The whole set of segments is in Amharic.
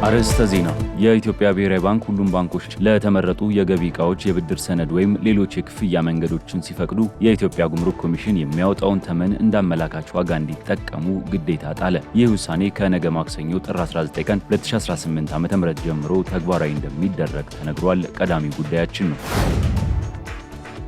አርዕስተ ዜና። የኢትዮጵያ ብሔራዊ ባንክ ሁሉም ባንኮች ለተመረጡ የገቢ ዕቃዎች የብድር ሰነድ ወይም ሌሎች የክፍያ መንገዶችን ሲፈቅዱ የኢትዮጵያ ጉምሩክ ኮሚሽን የሚያወጣውን ተመን እንዳመላካች ዋጋ እንዲጠቀሙ ግዴታ ጣለ። ይህ ውሳኔ ከነገ ማክሰኞ ጥር 19 ቀን 2018 ዓ.ም ጀምሮ ተግባራዊ እንደሚደረግ ተነግሯል። ቀዳሚ ጉዳያችን ነው።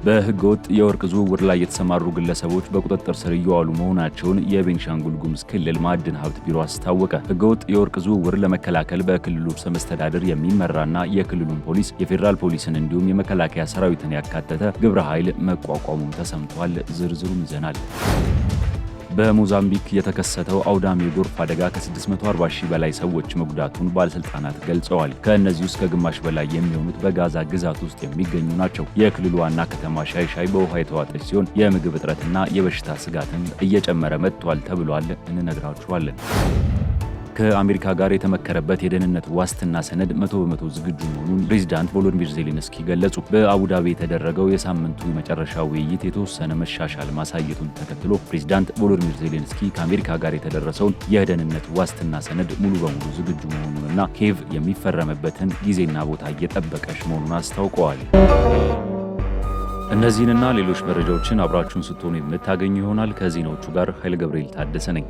በህገወጥ የወርቅ ዝውውር ላይ የተሰማሩ ግለሰቦች በቁጥጥር ስር እየዋሉ መሆናቸውን የቤንሻንጉል ጉሙዝ ክልል ማዕድን ሀብት ቢሮ አስታወቀ። ህገወጥ የወርቅ ዝውውር ለመከላከል በክልሉ ርዕሰ መስተዳድር የሚመራና የክልሉን ፖሊስ፣ የፌዴራል ፖሊስን እንዲሁም የመከላከያ ሰራዊትን ያካተተ ግብረ ኃይል መቋቋሙም ተሰምቷል። ዝርዝሩን ይዘናል። በሞዛምቢክ የተከሰተው አውዳሚ የጎርፍ አደጋ ከ640 ሺህ በላይ ሰዎች መጉዳቱን ባለስልጣናት ገልጸዋል። ከእነዚህ ውስጥ ከግማሽ በላይ የሚሆኑት በጋዛ ግዛት ውስጥ የሚገኙ ናቸው። የክልሉ ዋና ከተማ ሻይ በውሃ የተዋጠች ሲሆን የምግብ እጥረትና የበሽታ ስጋትም እየጨመረ መጥቷል ተብሏል። እንነግራችኋለን። ከአሜሪካ ጋር የተመከረበት የደህንነት ዋስትና ሰነድ 100% ዝግጁ መሆኑን ፕሬዚዳንት ቮሎዲሚር ዜሌንስኪ ገለጹ። በአቡዳቢ የተደረገው የሳምንቱ የመጨረሻ ውይይት የተወሰነ መሻሻል ማሳየቱን ተከትሎ ፕሬዚዳንት ቮሎዲሚር ዜሌንስኪ ከአሜሪካ ጋር የተደረሰውን የደህንነት ዋስትና ሰነድ ሙሉ በሙሉ ዝግጁ መሆኑንና ኪየቭ የሚፈረምበትን ጊዜና ቦታ እየጠበቀች መሆኑን አስታውቀዋል። እነዚህንና ሌሎች መረጃዎችን አብራችሁን ስትሆኑ የምታገኙ ይሆናል። ከዜናዎቹ ጋር ኃይለ ገብርኤል ታደሰ ነኝ።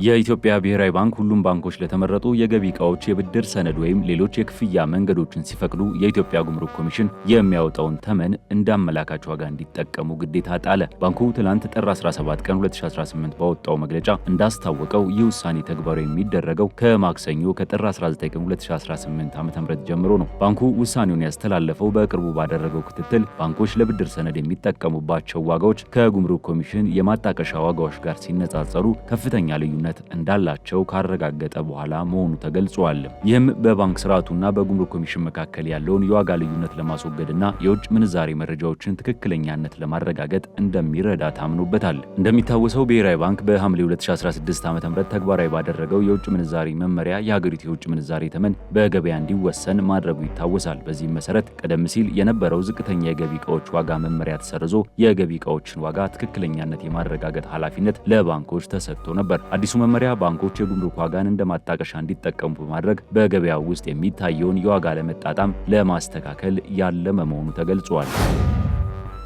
የኢትዮጵያ ብሔራዊ ባንክ ሁሉም ባንኮች ለተመረጡ የገቢ ዕቃዎች የብድር ሰነድ ወይም ሌሎች የክፍያ መንገዶችን ሲፈቅዱ የኢትዮጵያ ጉምሩክ ኮሚሽን የሚያወጣውን ተመን እንዳመላካች ዋጋ እንዲጠቀሙ ግዴታ ጣለ። ባንኩ ትላንት ጥር 17 ቀን 2018 ባወጣው መግለጫ እንዳስታወቀው ይህ ውሳኔ ተግባራዊ የሚደረገው ከማክሰኞ ከጥር 19 ቀን 2018 ዓ.ም ጀምሮ ነው። ባንኩ ውሳኔውን ያስተላለፈው በቅርቡ ባደረገው ክትትል ባንኮች ለብድር ሰነድ የሚጠቀሙባቸው ዋጋዎች ከጉምሩክ ኮሚሽን የማጣቀሻ ዋጋዎች ጋር ሲነጻጸሩ ከፍተኛ ልዩነት እንዳላቸው ካረጋገጠ በኋላ መሆኑ ተገልጿል። ይህም በባንክ ስርዓቱና በጉምሩክ ኮሚሽን መካከል ያለውን የዋጋ ልዩነት ለማስወገድና የውጭ ምንዛሬ መረጃዎችን ትክክለኛነት ለማረጋገጥ እንደሚረዳ ታምኖበታል። እንደሚታወሰው ብሔራዊ ባንክ በሐምሌ 2016 ዓ.ም ተግባራዊ ባደረገው የውጭ ምንዛሬ መመሪያ የሀገሪቱ የውጭ ምንዛሬ ተመን በገበያ እንዲወሰን ማድረጉ ይታወሳል። በዚህም መሰረት ቀደም ሲል የነበረው ዝቅተኛ የገቢ ዕቃዎች ዋጋ መመሪያ ተሰርዞ የገቢ ዕቃዎችን ዋጋ ትክክለኛነት የማረጋገጥ ኃላፊነት ለባንኮች ተሰጥቶ ነበር። አዲሱ መመሪያ ባንኮች የጉምሩክ ዋጋን እንደ ማጣቀሻ እንዲጠቀሙ በማድረግ በገበያው ውስጥ የሚታየውን የዋጋ ለመጣጣም ለማስተካከል ያለመ መሆኑ ተገልጿል።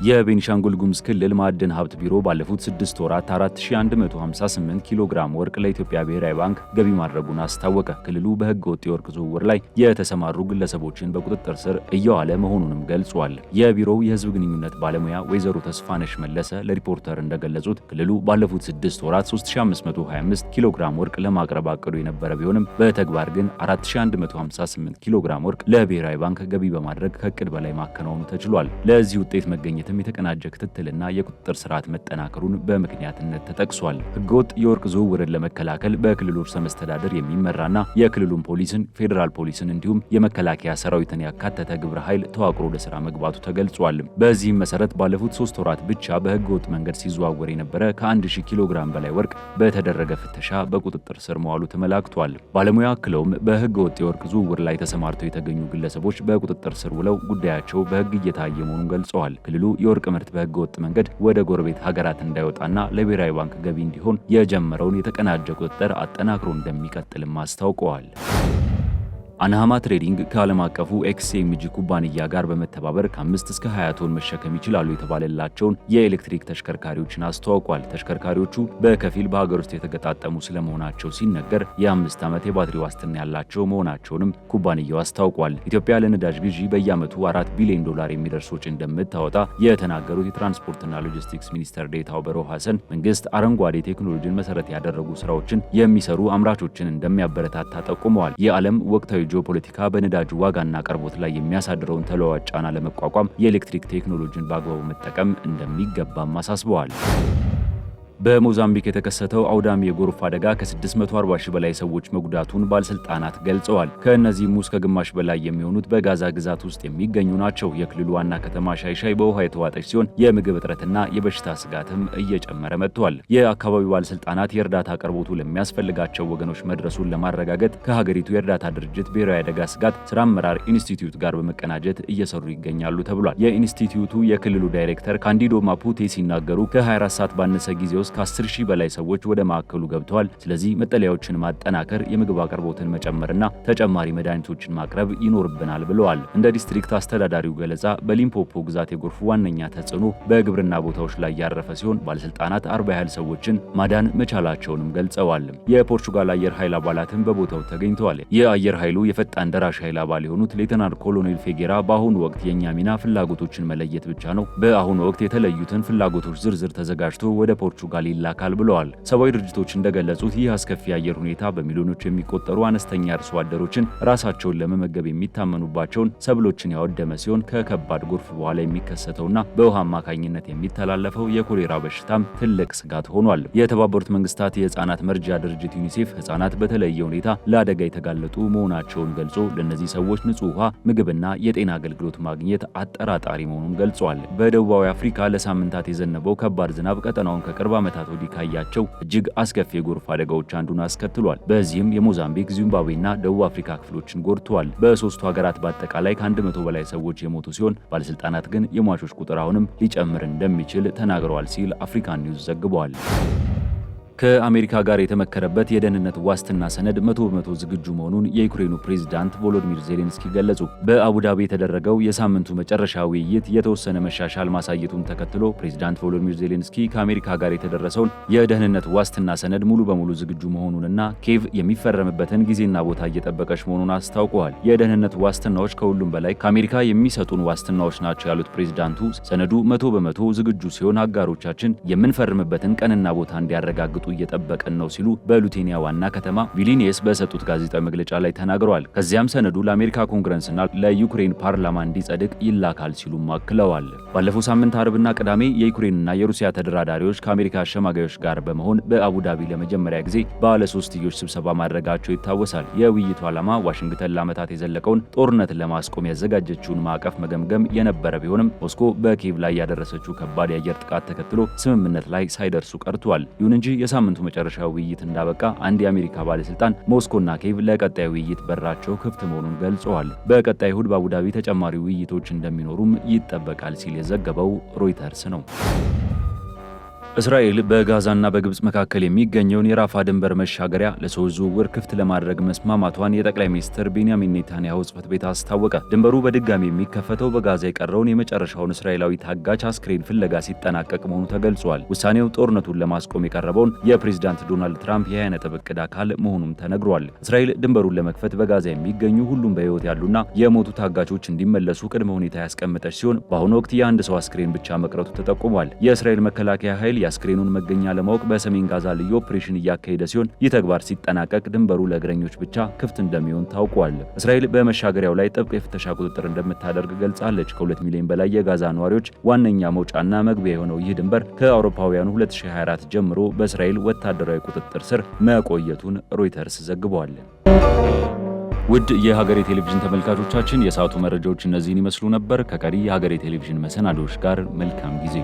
የቤንሻንጉል ጉሙዝ ክልል ማዕድን ሀብት ቢሮ ባለፉት 6 ወራት 4158 ኪሎ ግራም ወርቅ ለኢትዮጵያ ብሔራዊ ባንክ ገቢ ማድረጉን አስታወቀ። ክልሉ በሕገ ወጥ የወርቅ ዝውውር ላይ የተሰማሩ ግለሰቦችን በቁጥጥር ስር እየዋለ መሆኑንም ገልጿል። የቢሮው የሕዝብ ግንኙነት ባለሙያ ወይዘሮ ተስፋነሽ መለሰ ለሪፖርተር እንደገለጹት ክልሉ ባለፉት 6 ወራት 3525 ኪሎ ግራም ወርቅ ለማቅረብ አቅዶ የነበረ ቢሆንም በተግባር ግን 4158 ኪሎ ግራም ወርቅ ለብሔራዊ ባንክ ገቢ በማድረግ ከእቅድ በላይ ማከናወኑ ተችሏል። ለዚህ ውጤት መገኘት የተቀናጀ ክትትልና የቁጥጥር ስርዓት መጠናከሩን በምክንያትነት ተጠቅሷል። ህገወጥ የወርቅ ዝውውርን ለመከላከል በክልሉ ርዕሰ መስተዳድር የሚመራና የክልሉን ፖሊስን፣ ፌዴራል ፖሊስን እንዲሁም የመከላከያ ሰራዊትን ያካተተ ግብረ ኃይል ተዋቅሮ ወደ ስራ መግባቱ ተገልጿል። በዚህም መሰረት ባለፉት 3 ወራት ብቻ በህገወጥ መንገድ ሲዘዋወር የነበረ ከ1000 ኪሎ ግራም በላይ ወርቅ በተደረገ ፍተሻ በቁጥጥር ስር መዋሉ ተመላክቷል። ባለሙያ አክለውም በህገወጥ የወርቅ ዝውውር ላይ ተሰማርተው የተገኙ ግለሰቦች በቁጥጥር ስር ውለው ጉዳያቸው በህግ እየታየ መሆኑን ገልጸዋል። ክልሉ የወርቅ ምርት በህገ ወጥ መንገድ ወደ ጎረቤት ሀገራት እንዳይወጣና ለብሔራዊ ባንክ ገቢ እንዲሆን የጀመረውን የተቀናጀ ቁጥጥር አጠናክሮ እንደሚቀጥልም አስታውቀዋል። አናሃማ ትሬዲንግ ከዓለም አቀፉ ኤክስኤምጂ ኩባንያ ጋር በመተባበር ከ5 እስከ 20 ቶን መሸከም ይችላሉ የተባለላቸውን የኤሌክትሪክ ተሽከርካሪዎችን አስተዋውቋል። ተሽከርካሪዎቹ በከፊል በሀገር ውስጥ የተገጣጠሙ ስለመሆናቸው ሲነገር የ5 ዓመት የባትሪ ዋስትና ያላቸው መሆናቸውንም ኩባንያው አስታውቋል። ኢትዮጵያ ለነዳጅ ግዢ በየዓመቱ $4 ቢሊዮን የሚደርስ ወጪ እንደምታወጣ የተናገሩት የትራንስፖርትና ሎጂስቲክስ ሚኒስትር ዴኤታው በረው ሐሰን መንግስት አረንጓዴ ቴክኖሎጂን መሰረት ያደረጉ ስራዎችን የሚሰሩ አምራቾችን እንደሚያበረታታ ጠቁመዋል። የዓለም ወቅታዊ ጂኦፖለቲካ በነዳጅ ዋጋና አቅርቦት ላይ የሚያሳድረውን ተለዋዋጭ ጫና ለመቋቋም የኤሌክትሪክ ቴክኖሎጂን በአግባቡ መጠቀም እንደሚገባም አሳስበዋል። በሞዛምቢክ የተከሰተው አውዳሚ የጎርፍ አደጋ ከ640 ሺህ በላይ ሰዎች መጉዳቱን ባለስልጣናት ገልጸዋል። ከእነዚህም ውስጥ ከግማሽ በላይ የሚሆኑት በጋዛ ግዛት ውስጥ የሚገኙ ናቸው። የክልሉ ዋና ከተማ ሻይሻይ በውሃ የተዋጠች ሲሆን የምግብ እጥረትና የበሽታ ስጋትም እየጨመረ መጥቷል። የአካባቢው ባለስልጣናት የእርዳታ አቅርቦቱ ለሚያስፈልጋቸው ወገኖች መድረሱን ለማረጋገጥ ከሀገሪቱ የእርዳታ ድርጅት ብሔራዊ አደጋ ስጋት ስራ አመራር ኢንስቲትዩት ጋር በመቀናጀት እየሰሩ ይገኛሉ ተብሏል። የኢንስቲትዩቱ የክልሉ ዳይሬክተር ካንዲዶ ማፑቴ ሲናገሩ ከ24 ሰዓት ባነሰ ጊዜ ውስጥ ከ10 ሺህ በላይ ሰዎች ወደ ማዕከሉ ገብተዋል። ስለዚህ መጠለያዎችን ማጠናከር፣ የምግብ አቅርቦትን መጨመርና ተጨማሪ መድኃኒቶችን ማቅረብ ይኖርብናል ብለዋል። እንደ ዲስትሪክት አስተዳዳሪው ገለጻ በሊምፖፖ ግዛት የጎርፉ ዋነኛ ተጽዕኖ በግብርና ቦታዎች ላይ ያረፈ ሲሆን ባለስልጣናት 40 ያህል ሰዎችን ማዳን መቻላቸውንም ገልጸዋል። የፖርቹጋል አየር ኃይል አባላትም በቦታው ተገኝተዋል። የአየር ኃይሉ የፈጣን ደራሽ ኃይል አባል የሆኑት ሌተናንት ኮሎኔል ፌጌራ በአሁኑ ወቅት የእኛ ሚና ፍላጎቶችን መለየት ብቻ ነው። በአሁኑ ወቅት የተለዩትን ፍላጎቶች ዝርዝር ተዘጋጅቶ ወደ ፖርቹጋል ይላካል ብለዋል። ሰብአዊ ድርጅቶች እንደገለጹት ይህ አስከፊ የአየር ሁኔታ በሚሊዮኖች የሚቆጠሩ አነስተኛ አርሶ አደሮችን ራሳቸውን ለመመገብ የሚታመኑባቸውን ሰብሎችን ያወደመ ሲሆን ከከባድ ጎርፍ በኋላ የሚከሰተውና በውሃ አማካኝነት የሚተላለፈው የኮሌራ በሽታም ትልቅ ስጋት ሆኗል። የተባበሩት መንግስታት የህፃናት መርጃ ድርጅት ዩኒሴፍ ህፃናት በተለየ ሁኔታ ለአደጋ የተጋለጡ መሆናቸውን ገልጾ ለእነዚህ ሰዎች ንጹህ ውሃ፣ ምግብና የጤና አገልግሎት ማግኘት አጠራጣሪ መሆኑን ገልጿል። በደቡባዊ አፍሪካ ለሳምንታት የዘነበው ከባድ ዝናብ ቀጠናውን ከቅርብ ዓመታት ወዲህ ካያቸው እጅግ አስከፊ የጎርፍ አደጋዎች አንዱን አስከትሏል። በዚህም የሞዛምቢክ፣ ዚምባብዌና ደቡብ አፍሪካ ክፍሎችን ጎድተዋል። በሶስቱ ሀገራት በአጠቃላይ ከ100 በላይ ሰዎች የሞቱ ሲሆን ባለስልጣናት ግን የሟቾች ቁጥር አሁንም ሊጨምር እንደሚችል ተናግረዋል ሲል አፍሪካን ኒውስ ዘግቧል። ከአሜሪካ ጋር የተመከረበት የደህንነት ዋስትና ሰነድ 100% ዝግጁ መሆኑን የዩክሬኑ ፕሬዝዳንት ቮሎዲሚር ዜሌንስኪ ገለጹ። በአቡዳቢ የተደረገው የሳምንቱ መጨረሻ ውይይት የተወሰነ መሻሻል ማሳየቱን ተከትሎ ፕሬዝዳንት ቮሎዲሚር ዜሌንስኪ ከአሜሪካ ጋር የተደረሰውን የደህንነት ዋስትና ሰነድ ሙሉ በሙሉ ዝግጁ መሆኑንና ኬቭ የሚፈረምበትን ጊዜና ቦታ እየጠበቀች መሆኑን አስታውቀዋል። የደህንነት ዋስትናዎች ከሁሉም በላይ ከአሜሪካ የሚሰጡን ዋስትናዎች ናቸው ያሉት ፕሬዝዳንቱ ሰነዱ 100% ዝግጁ ሲሆን አጋሮቻችን የምንፈርምበትን ቀንና ቦታ እንዲያረጋግጡ እየጠበቀን ነው ሲሉ በሉቴኒያ ዋና ከተማ ቪሊኒየስ በሰጡት ጋዜጣዊ መግለጫ ላይ ተናግረዋል። ከዚያም ሰነዱ ለአሜሪካ ኮንግረስና ለዩክሬን ፓርላማ እንዲጸድቅ ይላካል ሲሉም አክለዋል። ባለፈው ሳምንት አርብና ቅዳሜ የዩክሬንና የሩሲያ ተደራዳሪዎች ከአሜሪካ አሸማጋዮች ጋር በመሆን በአቡዳቢ ለመጀመሪያ ጊዜ ባለ ሶስትዮሽ ስብሰባ ማድረጋቸው ይታወሳል። የውይይቱ ዓላማ ዋሽንግተን ለዓመታት የዘለቀውን ጦርነትን ለማስቆም ያዘጋጀችውን ማዕቀፍ መገምገም የነበረ ቢሆንም ሞስኮ በኪየቭ ላይ ያደረሰችው ከባድ የአየር ጥቃት ተከትሎ ስምምነት ላይ ሳይደርሱ ቀርቷል። ይሁን እንጂ ሳምንቱ መጨረሻ ውይይት እንዳበቃ አንድ የአሜሪካ ባለስልጣን ሞስኮና ኪየቭ ለቀጣይ ውይይት በራቸው ክፍት መሆኑን ገልጸዋል። በቀጣይ እሁድ በአቡዳቢ ተጨማሪ ውይይቶች እንደሚኖሩም ይጠበቃል ሲል የዘገበው ሮይተርስ ነው። እስራኤል በጋዛና በግብጽ መካከል የሚገኘውን የራፋ ድንበር መሻገሪያ ለሰዎች ዝውውር ክፍት ለማድረግ መስማማቷን የጠቅላይ ሚኒስትር ቤንያሚን ኔታንያሁ ጽሕፈት ቤት አስታወቀ። ድንበሩ በድጋሚ የሚከፈተው በጋዛ የቀረውን የመጨረሻውን እስራኤላዊ ታጋች አስክሬን ፍለጋ ሲጠናቀቅ መሆኑ ተገልጿል። ውሳኔው ጦርነቱን ለማስቆም የቀረበውን የፕሬዝዳንት ዶናልድ ትራምፕ የ20 ነጥብ ዕቅድ አካል መሆኑም ተነግሯል። እስራኤል ድንበሩን ለመክፈት በጋዛ የሚገኙ ሁሉም በሕይወት ያሉና የሞቱ ታጋቾች እንዲመለሱ ቅድመ ሁኔታ ያስቀመጠች ሲሆን በአሁኑ ወቅት የአንድ ሰው አስክሬን ብቻ መቅረቱ ተጠቁሟል። የእስራኤል መከላከያ ኃይል የአስክሬኑን መገኛ ለማወቅ በሰሜን ጋዛ ልዩ ኦፕሬሽን እያካሄደ ሲሆን ይህ ተግባር ሲጠናቀቅ ድንበሩ ለእግረኞች ብቻ ክፍት እንደሚሆን ታውቋል። እስራኤል በመሻገሪያው ላይ ጥብቅ የፍተሻ ቁጥጥር እንደምታደርግ ገልጻለች። ከ2 ሚሊዮን በላይ የጋዛ ነዋሪዎች ዋነኛ መውጫና መግቢያ የሆነው ይህ ድንበር ከአውሮፓውያኑ 2024 ጀምሮ በእስራኤል ወታደራዊ ቁጥጥር ስር መቆየቱን ሮይተርስ ዘግቧል። ውድ የሀገሬ ቴሌቪዥን ተመልካቾቻችን የሰዓቱ መረጃዎች እነዚህን ይመስሉ ነበር። ከቀሪ የሀገሬ ቴሌቪዥን መሰናዶዎች ጋር መልካም ጊዜ